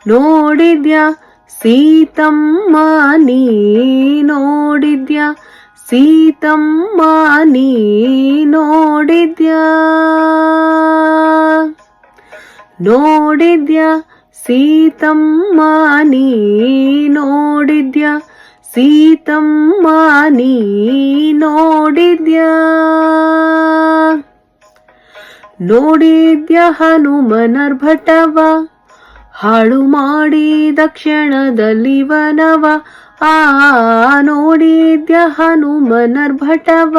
ನೋಡಿದ್ಯಾ ಸೀತಮ್ಮ ನೀ ನೋಡಿದ್ಯಾ ಸೀತಮ್ಮ ನೀ ನೋಡಿದ್ಯಾ ನೋಡಿದ್ಯಾ ಸೀತಮ್ಮ ನೀ ನೋಡಿದ್ಯಾ ಸೀತಮ್ಮ ನೀ ನೋಡಿದ್ಯಾ ನೋಡಿದ್ಯಾ ಹನುಮನರ್ಭಟವ ಹಾಳು ಮಾಡಿದ ಕ್ಷಣದಲ್ಲಿ ವನವ ನೋಡಿದ್ಯಾ ಹನುಮನರ್ಭಟವ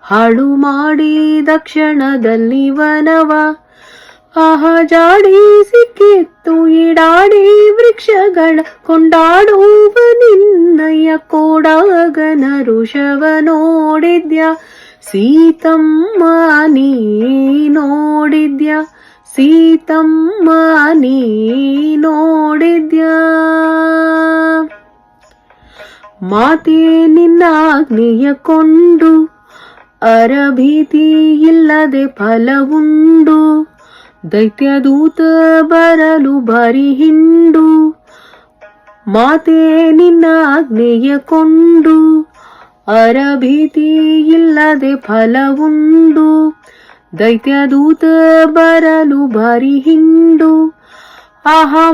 ಹಾಳು ಮಾಡಿದ ಕ್ಷಣದಲ್ಲಿ ವನವ ಜಾಡಿಸಿ ಕಿತ್ತು ಈಡಾಡಿ ವೃಕ್ಷಗಳ ಕೊಂಡಾಡುವ ನಿನ್ನಯ ಕೋಡಾಗನ ಋಷವ ನೋಡಿದ್ಯಾ ಸೀತಮ್ಮ ನೀ ನೋಡಿದ್ಯಾ ಸೀತಮ್ಮ ನೀ ನೋಡಿದ್ಯಾ ಮಾತೆ ನಿನ್ನಾಜ್ಞೆಯ ಕೊಂಡು ಅರಭೀತಿ ಇಲ್ಲದೆ ಫಲವುಂಡು ದೈತ್ಯದೂತ ಬರಲು ಬರಿ ಹಿಂಡು ಮಾತೆ ನಿನ್ನಾಜ್ಞೆಯ ಕೊಂಡು ಅರಭೀತಿ ಇಲ್ಲದೆ ಫಲವುಂಡು ದೈತ್ಯದೂತ ಬರಲು ಬರಿ ಹಿಂಡು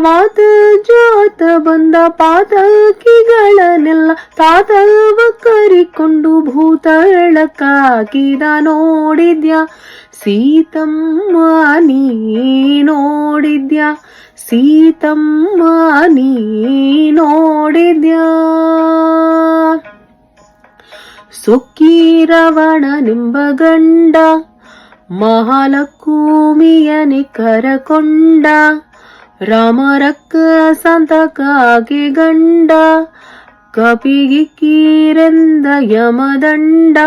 ಮಾತ ಜೋತ ಬಂದ ಪಾತಕಿಗಳನ್ನೆಲ್ಲ ತಾತವ ಕರಿಕೊಂಡು ಭೂತಳಕ್ಕಾಕಿದ ನೋಡಿದ್ಯಾ ಸೀತಮ್ಮ ನೀ ನೋಡಿದ್ಯಾ ಸೀತಮ್ಮ ನೀ ನೋಡಿದ್ಯಾ ಸೊಕ್ಕಿರವಣನೆಂಬ ಗಂಡ ಮಹಾಲಕ್ಷ್ಮಿಯನೆ ಕರಕೊಂಡ ರಾಮರಕ್ಕ ಸಂತಕಾಗೆ ಗಂಡ ಕಪಿಗಿಕ್ಕಿರೆಂದ ಯಮದಂಡ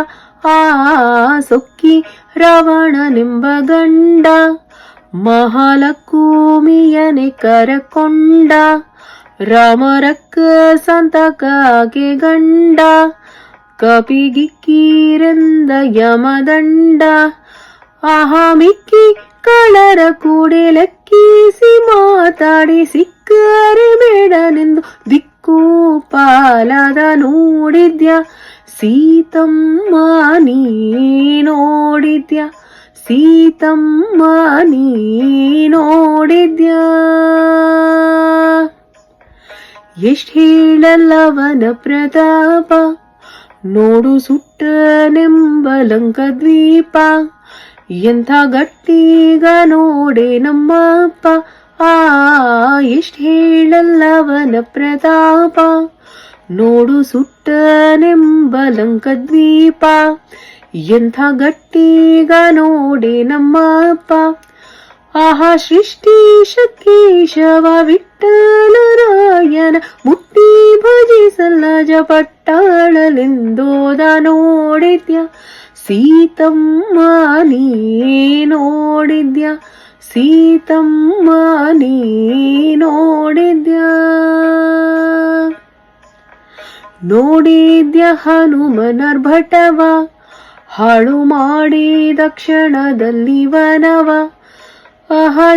ಸೊಕ್ಕಿ ರಾವಣನೆಂಬ ಗಂಡ ಮಹಾಲಕ್ಷ್ಮಿಯನೆ ಕರಕೊಂಡ ರಾಮರಕ್ಕ ಸಂತಕಾಗೆ ಗಂಡ ಕಪಿಗಿಕ್ಕಿರೆಂದ ಯಮದಂಡ ಮಿಕ್ಕಿ ಕಳರ ಕೂಡೆ ಲೆಕ್ಕಿಸಿ ಮಾತಾಡಿ ಸಿಕ್ಕರೆ ಬೇಡನೆಂದು ದಿಕ್ಕು ಪಾಲದ ನೋಡಿದ್ಯಾ ಸೀತಮ್ಮ ನೀ ನೋಡಿದ್ಯಾ ಸೀತಮ್ಮ ನೀ ನೋಡಿದ್ಯಾ ಎಷ್ಟ್ ಹೇಳಲ್ಲವನ ಪ್ರತಾಪ ನೋಡು ಸುಟ್ಟನೆಂಬ ಲಂಕದ್ವೀಪ ಎಂಥ ಗಟ್ಟಿಗ ನೋಡೆ ನಮ್ಮಪ್ಪ ಎಷ್ಟ್ ಹೇಳಲ್ಲವನ ಪ್ರತಾಪ ನೋಡು ಸುಟ್ಟನೆಂಬ ಲಂಕದ್ವೀಪ ಎಂಥ ಗಟ್ಟಿಗ ನೋಡೆ ನಮ್ಮಪ್ಪ ಸೃಷ್ಟೀಶ ಕೇಶವ ವಿಠ್ಠಲರಾಯನ ಮುಟ್ಟಿ ಭಜಿಸಲ್ಲ ಜಪಟ್ಟಾಳಲೆಂದೋದ ನೋಡಿದ್ಯಾ ಸೀತಮ್ಮ ನೀ ನೋಡಿದ್ಯಾ ಸೀತಮ್ಮ ನೀ ನೋಡಿದ್ಯಾ ನೋಡಿದ್ಯಾ ಹನುಮನರ್ಭಟವ ಹಾಳು ಮಾಡಿದ ಕ್ಷಣದಲ್ಲಿ ವನವ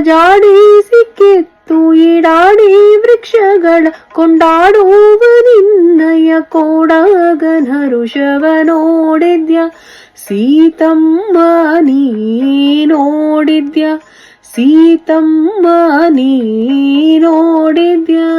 ಜಾಡಿಸಿ ಕಿತ್ತು ಈಡಾಡಿ ವೃಕ್ಷಗಳ ಕೊಂಡಾಡುವ ನಿನ್ನಯ ಕೋಡಾಗನ ಋಷವ ನೋಡಿದ್ಯಾ ಸೀತಮ್ಮ ನೀ ನೋಡಿದ್ಯಾ ಸೀತಮ್ಮ ನೀ ನೋಡಿದ್ಯಾ